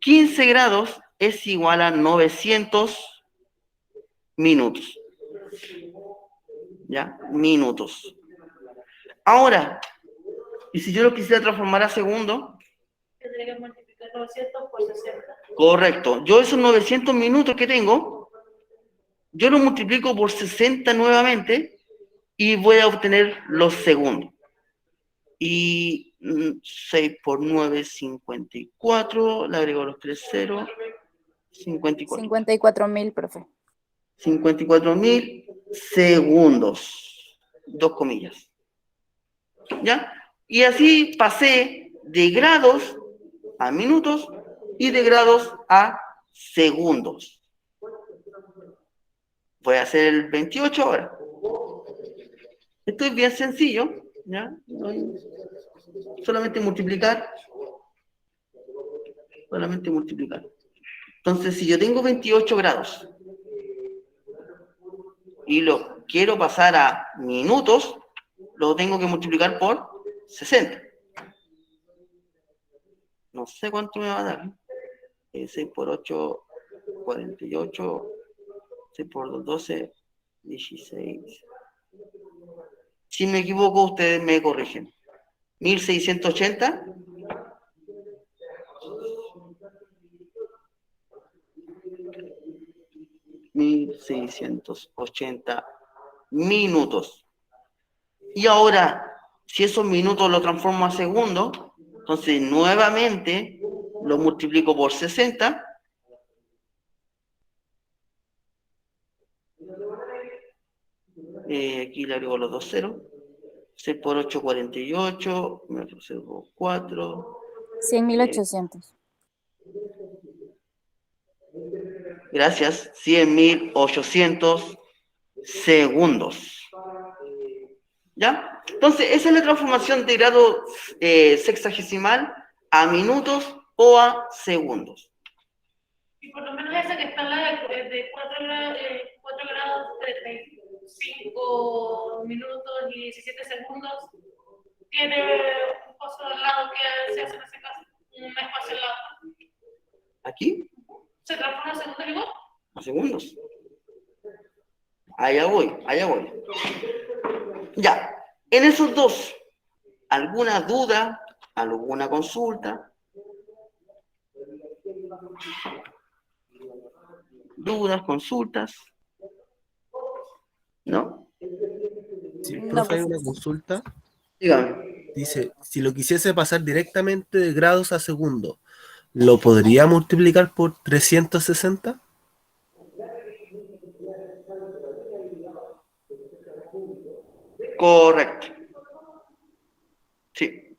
15 grados es igual a 900 minutos. ¿Ya? Minutos. Ahora, ¿y si yo lo quisiera transformar a segundo? Tendría que multiplicar 900 por 60. Correcto. Yo esos 900 minutos que tengo, yo lo multiplico por 60 nuevamente y voy a obtener los segundos. Y 6 por 9, 54, le agrego los 3 ceros, 54. 54.000, profe. 54.000 segundos. 2 comillas. ¿Ya? Y así pasé de grados a minutos y de grados a segundos. Voy a hacer el 28 ahora. Esto es bien sencillo, ¿ya? Solamente multiplicar. Solamente multiplicar. Entonces, si yo tengo 28 grados y lo quiero pasar a minutos, lo tengo que multiplicar por 60. No sé cuánto me va a dar. 6 por 8, 48. 6 por 2, 12, 16. Si me equivoco, ustedes me corrigen. 1680. 1680 minutos. Y ahora, si esos minutos los transformo a segundos, entonces nuevamente lo multiplico por 60. Aquí le agrego los 2 ceros. 6 por 8, 48. Me reservo 4. 100.800. Gracias. 100.800 segundos. ¿Ya? Entonces, esa es la transformación de grado sexagesimal a minutos o a segundos. Y por lo menos esa que está en la de 4 35 minutos y 17 segundos, tiene un paso al lado que se hace en ese caso, un espacio al lado. ¿Aquí? ¿Se transforma en segundos igual? A segundos. Allá voy, allá voy. Ya, en esos dos, ¿alguna duda? ¿Alguna consulta? ¿Dudas, consultas? ¿No? Sí, No, profe, hay pues una consulta. Dígame. Dice, si lo quisiese pasar directamente de grados a segundo, ¿lo podría multiplicar por 360? Correcto. Sí.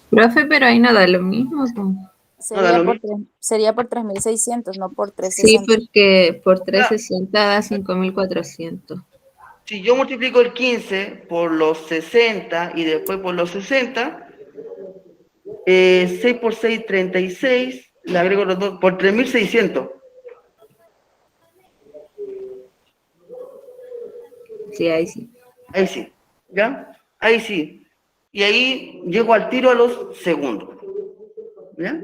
Profe, pero ahí no da lo mismo, po. sería lo por, mismo. sería por 3.600, no por Sí, 360. porque por Ya, 360 da 5.400. si yo multiplico el 15 por los 60 y después por los 60, 6 por 6, 36, le agrego los dos, por 3.600. Sí, ahí sí. Ahí sí, ¿ya? Ahí sí. Y ahí llego al tiro a los segundos, ¿ya?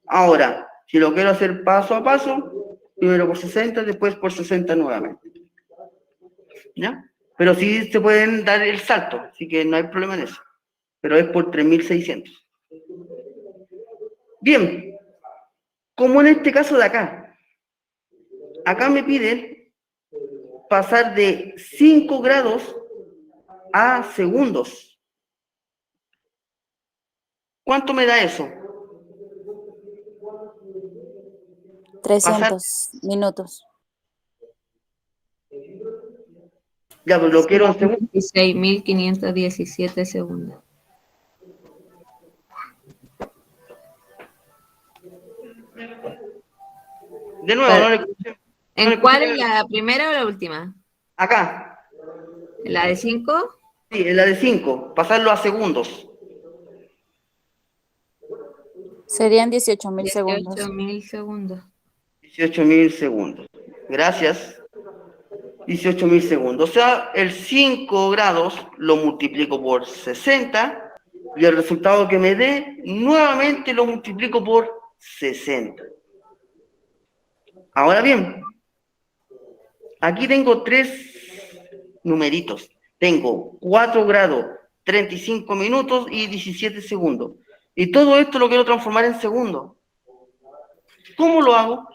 Ahora, si lo quiero hacer paso a paso, primero por 60, después por 60 nuevamente, ¿ya? Pero sí se pueden dar el salto, así que no hay problema en eso. Pero es por 3.600. Bien, como en este caso de acá. Acá me piden pasar de 5 grados a segundos. ¿Cuánto me da eso? Pasar, 300 minutos. ya pues lo quiero en segundos. 16.517 segundos. De nuevo, no le escuché. No le ¿En escuché cuál? ¿En bien. la primera o la última? Acá, ¿En la de 5? sí, en la de 5, pasarlo a segundos. Serían 18.000 segundos. 18.000 segundos. 18.000 segundos. Gracias. 18.000 segundos. O sea, el 5 grados lo multiplico por 60 y el resultado que me dé, nuevamente lo multiplico por 60. Ahora bien, aquí tengo tres numeritos. Tengo 4 grados, 35 minutos y 17 segundos. Y todo esto lo quiero transformar en segundos. ¿Cómo lo hago?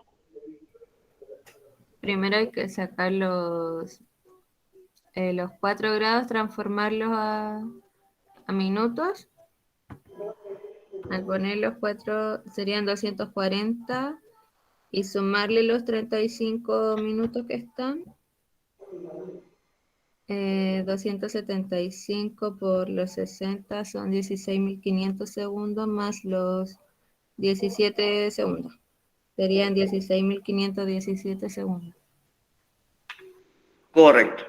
Primero hay que sacar los 4 grados, transformarlos a minutos. Al poner los 4 serían 240 y sumarle los 35 minutos que están. 275 por los 60 son 16.500 segundos más los 17 segundos. Serían 16.517 segundos. Correcto.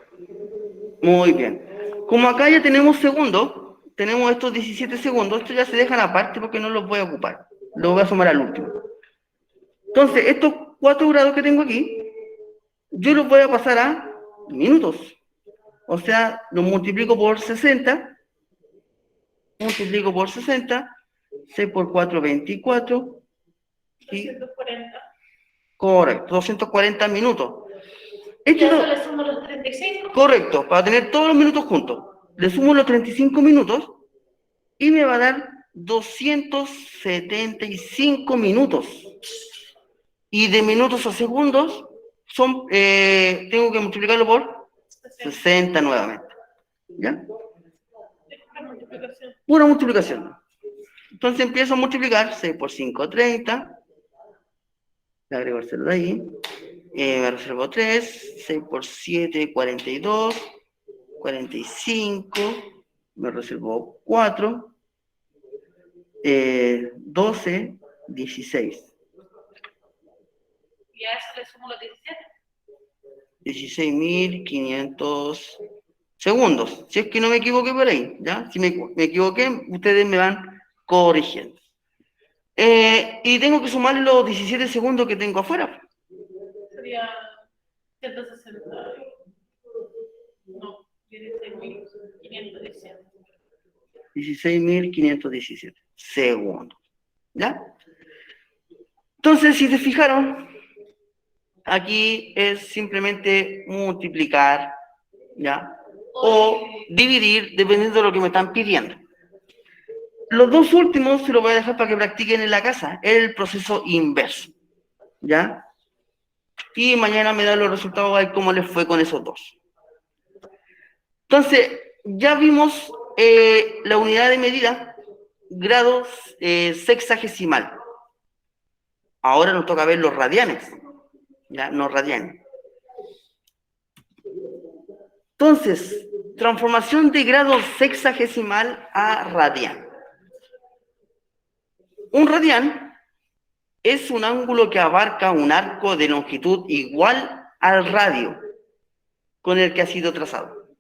Muy bien. Como acá ya tenemos segundos, tenemos estos 17 segundos, estos ya se dejan aparte porque no los voy a ocupar. Los voy a sumar al último. Entonces, estos 4 grados que tengo aquí, yo los voy a pasar a minutos. O sea, los multiplico por 60, multiplico por 60, 6 por 4, 24, y 240. correcto, 240 minutos. Y Esto a eso es le sumo los 35. correcto, para tener todos los minutos juntos. Le sumo los 35 minutos y me va a dar 275 minutos. Y de minutos a segundos, tengo que multiplicarlo por 60 nuevamente. ¿Ya? La multiplicación. Pura multiplicación. Entonces empiezo a multiplicar 6 por 5, 30. Le agrego el 0 de ahí. Me reservo 3. 6 por 7, 42. 45. Me reservo 4. 12, 16. Y a eso le sumo los 17. 16.500 segundos. Si es que no me equivoqué por ahí, ¿ya? Si me equivoqué, ustedes me van corrigiendo. Y tengo que sumar los 17 segundos que tengo afuera. Sería 160. No, 16.517. 16.517 segundos. ¿Ya? Entonces, si se fijaron, aquí es simplemente multiplicar, ¿ya? O dividir, dependiendo de lo que me están pidiendo. Los dos últimos se los voy a dejar para que practiquen en la casa. Es el proceso inverso, ¿ya? Y mañana me dan los resultados a ver cómo les fue con esos dos. Entonces, ya vimos la unidad de medida, grados sexagesimal. Ahora nos toca ver los radianes, ¿ya? No radianes. Entonces, transformación de grado sexagesimal a radian. Un radian es un ángulo que abarca un arco de longitud igual al radio con el que ha sido trazado,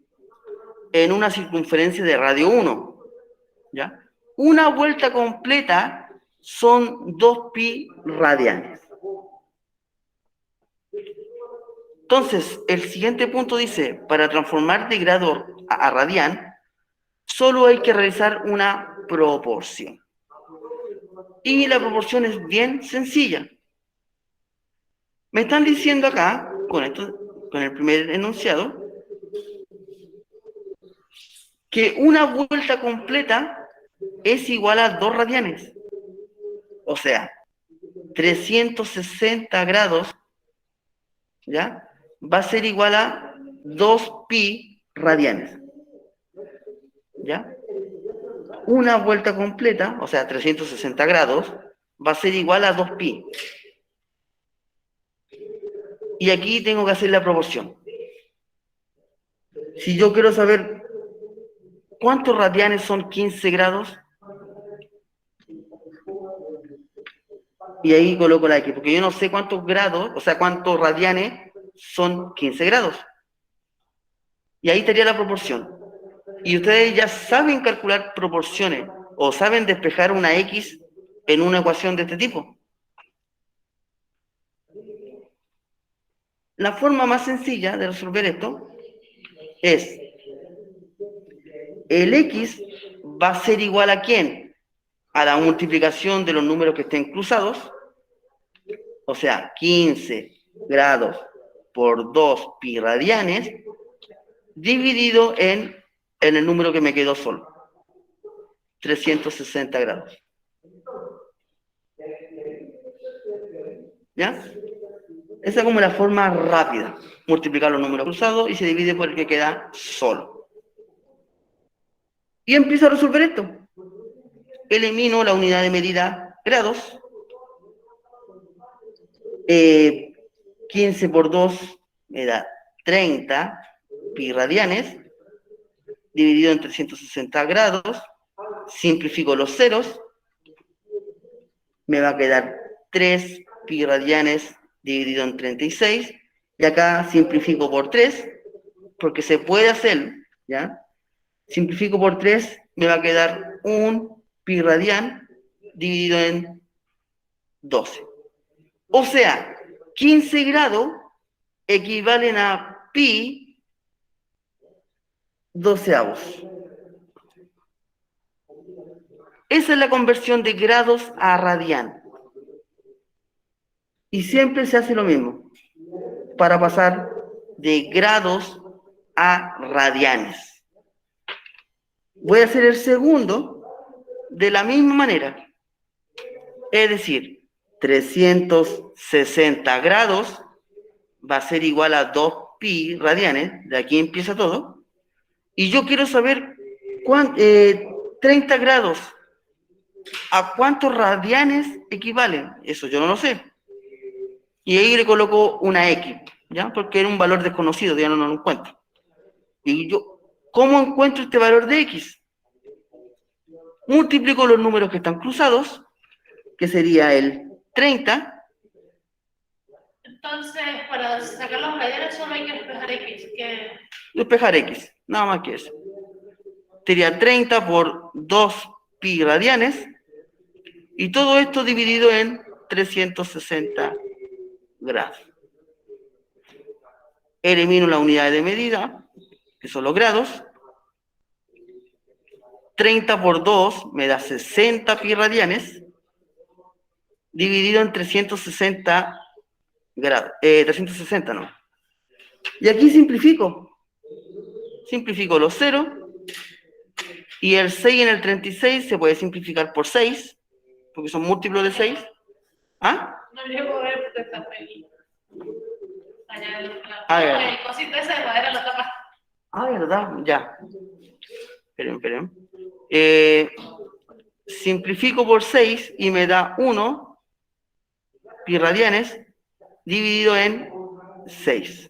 en una circunferencia de radio 1, ¿ya? Una vuelta completa son 2pi radianes. Entonces, el siguiente punto dice, para transformar de grado a radian, solo hay que realizar una proporción. Y la proporción es bien sencilla. Me están diciendo acá, con el primer enunciado, que una vuelta completa es igual a 2 radianes. O sea, 360 grados, ¿ya? Va a ser igual a 2pi radianes, ¿ya? Una vuelta completa, o sea, 360 grados, va a ser igual a 2pi. Y aquí tengo que hacer la proporción. Si yo quiero saber cuántos radianes son 15 grados, y ahí coloco la X, porque yo no sé cuántos grados, o sea, cuántos radianes son 15 grados. Y ahí estaría la proporción. Y ustedes ya saben calcular proporciones, o saben despejar una X en una ecuación de este tipo. La forma más sencilla de resolver esto es, el X va a ser igual a ¿quién? A la multiplicación de los números que estén cruzados, o sea, 15 grados por 2 pi radianes, dividido en el número que me quedó solo, 360 grados. ¿Ya? Esa es como la forma rápida, multiplicar los números cruzados y se divide por el que queda solo. Y empiezo a resolver esto. Elimino la unidad de medida grados. 15 por 2 me da 30 pi radianes, dividido en 360 grados. Simplifico los ceros. Me va a quedar 3 pi radianes dividido en 36. Y acá simplifico por 3, porque se puede hacer, ¿ya? Simplifico por 3, me va a quedar 1 pi radian dividido en 12. O sea, 15 grados equivalen a pi 12avos. Esa es la conversión de grados a radian. Y siempre se hace lo mismo, para pasar de grados a radianes. Voy a hacer el segundo de la misma manera. Es decir, 360 grados va a ser igual a 2 pi radianes. De aquí empieza todo. Y yo quiero saber 30 grados. ¿A cuántos radianes equivalen? Eso yo no lo sé. Y ahí le coloco una X, ¿ya? Porque era un valor desconocido, ya no lo encuentro. Y yo, ¿cómo encuentro este valor de X? Multiplico los números que están cruzados, que sería el 30. Entonces, para sacar los radianes solo hay que despejar X. Despejar X, nada más que eso. Sería 30 por 2 pi radianes, Y todo esto dividido en 360 grados. Elimino la unidad de medida, que son los grados. 30 por 2 me da 60 pi radianes, dividido en 360 grados. 360, ¿no? Y aquí simplifico. Simplifico los ceros. Y el 6 en el 36 se puede simplificar por 6, porque son múltiplos de 6. ¿Ah? No llego a ver porque está feliz. A ver. El cosito ese de madera lo tapa. Ah, ¿verdad? Ya. Esperen. Simplifico por 6 y me da 1 pi radianes dividido en 6.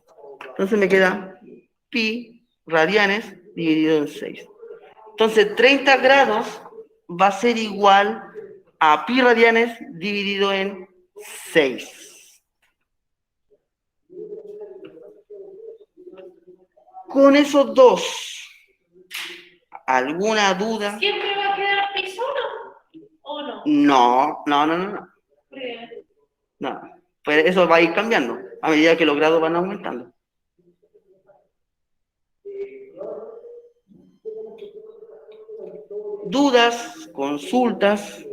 Entonces me queda pi radianes dividido en 6. Entonces 30 grados va a ser igual a pi radianes dividido en 6. Con esos dos, ¿alguna duda? ¿Siempre va a quedar pi solo? ¿O no? No. Porque No. Pues eso va a ir cambiando a medida que los grados van aumentando. ¿Dudas? ¿Consultas?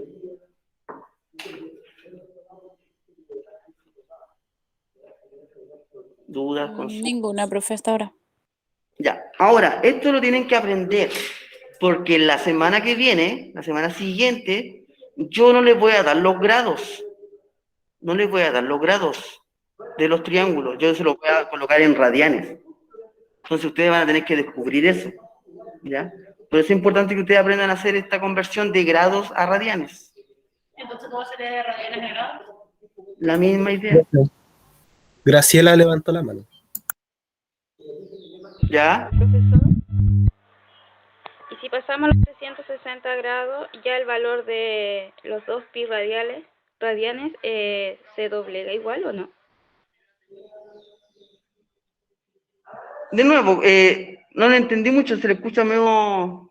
¿Dudas? ¿Consultas? Ninguna, profe, hasta ahora. Ya, ahora, esto lo tienen que aprender, porque la semana que viene, la semana siguiente, yo no les voy a dar los grados. No les voy a dar los grados de los triángulos, yo se los voy a colocar en radianes. Entonces ustedes van a tener que descubrir eso, ¿ya? Pero es importante que ustedes aprendan a hacer esta conversión de grados a radianes. entonces, ¿cómo sería de radianes de grados? La misma idea, Graciela levantó la mano. ¿ya? Profesor, y si pasamos los 360 grados, ya el valor de los 2 pi radianes se doblega igual o no? De nuevo, no le entendí mucho, se le escucha medio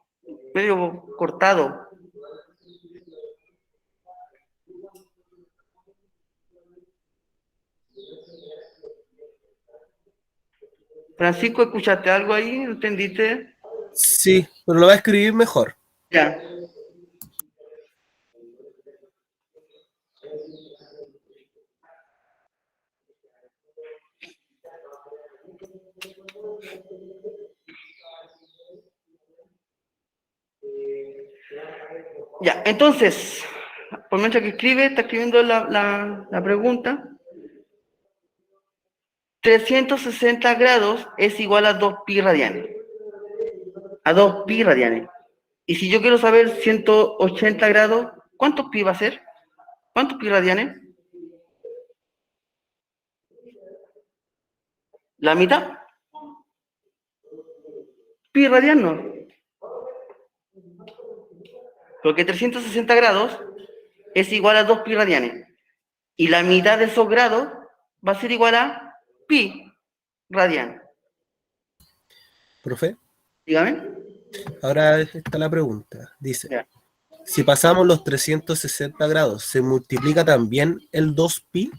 cortado. Francisco, ¿escuchaste algo ahí? ¿No entendiste? Sí, pero lo va a escribir mejor. Ya. Ya, entonces, por mientras que escribe, está escribiendo la pregunta. 360 grados es igual a 2 pi radianes. A 2 pi radianes. Y si yo quiero saber 180 grados, ¿cuántos pi va a ser? ¿Cuántos pi radianes? ¿La mitad? Pi radiano. Porque 360 grados es igual a 2 pi radianes. Y la mitad de esos grados va a ser igual a pi radian. Profe, Dígame. ahora está la pregunta. Dice, Ya. si pasamos los 360 grados, ¿se multiplica también el 2pi?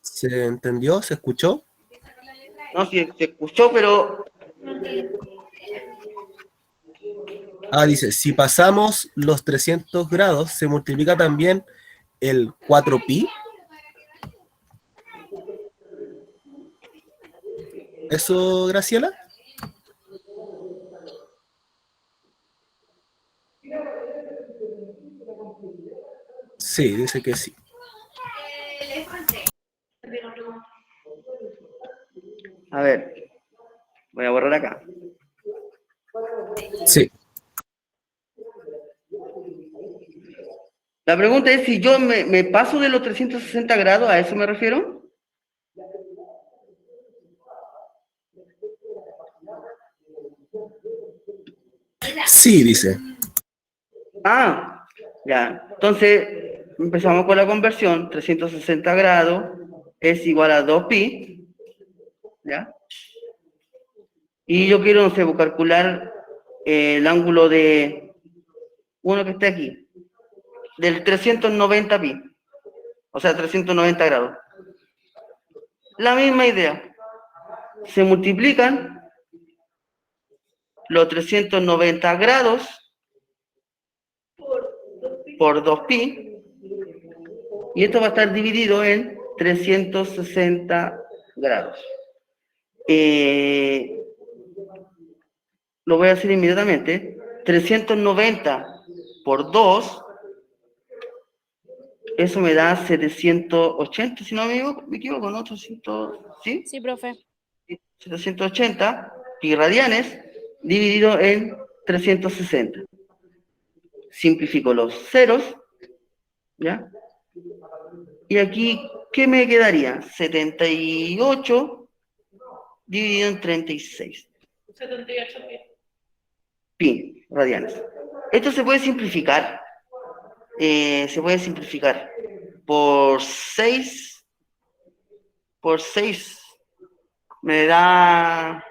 ¿Se entendió? ¿Se escuchó? No, sí, se escuchó, pero Dice, si pasamos los 300 grados, ¿se multiplica también el 4pi? ¿Eso, Graciela? Sí, dice que sí. a ver, voy a borrar acá. Sí. La pregunta es si yo me paso de los 360 grados, ¿a eso me refiero? Sí, dice. Ah, ya. Entonces, empezamos con la conversión. 360 grados es igual a 2 pi. ¿Ya? Y yo quiero, no sé, calcular el ángulo de uno que está aquí, del 390 pi, o sea, 390 grados. La misma idea. Se multiplican los 390 grados por 2pi, y esto va a estar dividido en 360 grados. Lo voy a hacer inmediatamente. 390 por 2, eso me da 780, si no me equivoco, ¿no? 300, ¿sí? Sí, profe. 780 pi radianes dividido en 360. Simplifico los ceros, ¿ya? Y aquí, ¿qué me quedaría? 78 dividido en 36. 78 pies. Pi radianes. Esto se puede simplificar. Se puede simplificar por 6. Por 6 me da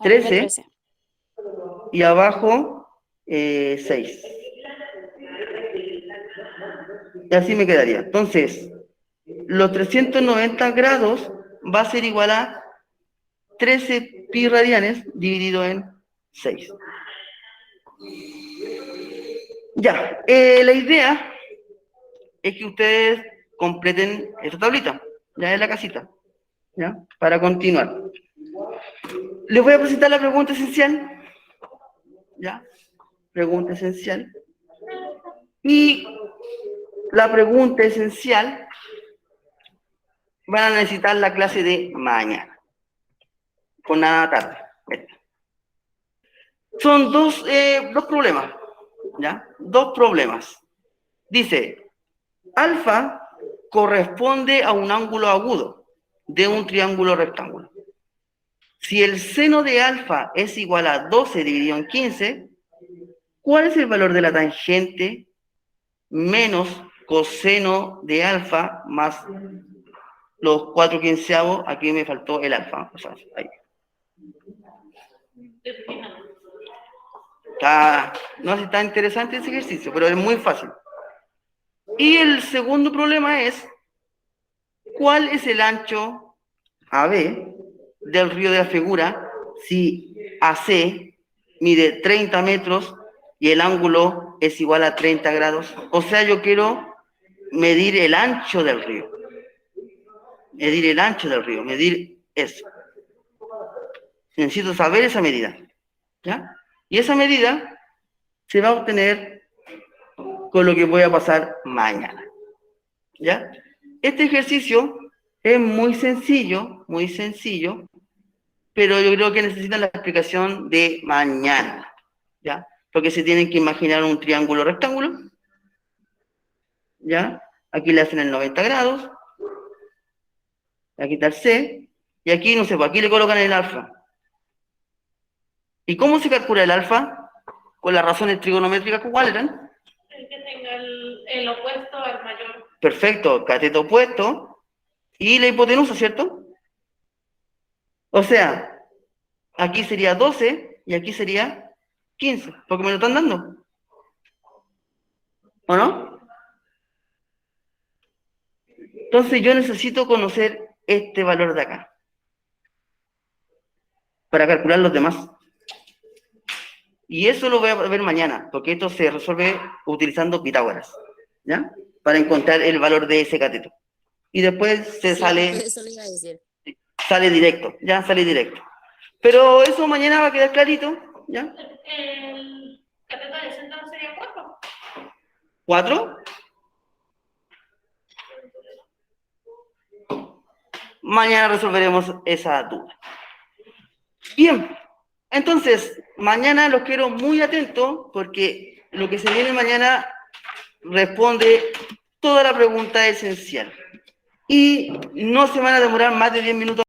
13. Y abajo 6. Y así me quedaría. Entonces, los 390 grados va a ser igual a 13 pi radianes dividido en 6. Ya, la idea es que ustedes completen esta tablita, ya en la casita, ¿ya? Para continuar. Les voy a presentar la pregunta esencial, ¿ya? Pregunta esencial. Y la pregunta esencial van a necesitar la clase de mañana, con nada tarde. Son dos problemas, ¿ya? Dos problemas. Dice, alfa corresponde a un ángulo agudo de un triángulo rectángulo. Si el seno de alfa es igual a 12 dividido en 15, ¿cuál es el valor de la tangente menos coseno de alfa más los 4/15? Aquí me faltó el alfa. O sea, ahí. No es tan interesante ese ejercicio, pero es muy fácil. Y el segundo problema es, ¿cuál es el ancho AB del río de la Figura si AC mide 30 metros y el ángulo es igual a 30 grados? O sea, yo quiero medir el ancho del río. Medir el ancho del río, medir eso. Necesito saber esa medida, ¿ya? Y esa medida se va a obtener con lo que voy a pasar mañana, ¿ya? Este ejercicio es muy sencillo, pero yo creo que necesitan la explicación de mañana, ¿ya? Porque se tienen que imaginar un triángulo rectángulo, ¿ya? Aquí le hacen el 90 grados, aquí está el C, y aquí, no sé, pues aquí le colocan el alfa. ¿Y cómo se calcula el alfa? Con las razones trigonométricas, ¿cuáles eran? El que tenga el opuesto al mayor. Perfecto, cateto opuesto, y la hipotenusa, ¿cierto? O sea, aquí sería 12 y aquí sería 15, porque me lo están dando. ¿O no? Entonces yo necesito conocer este valor de acá para calcular los demás. Y eso lo voy a ver mañana, porque esto se resuelve utilizando Pitágoras, ¿ya? Para encontrar el valor de ese cateto. Y después se sale... Eso le iba a decir. Sale directo, ya sale directo. Pero eso mañana va a quedar clarito, ¿ya? El cateto de centro sería 4. ¿4? Mañana resolveremos esa duda. Bien, entonces, mañana los quiero muy atentos, porque lo que se viene mañana responde toda la pregunta esencial. Y no se van a demorar más de 10 minutos.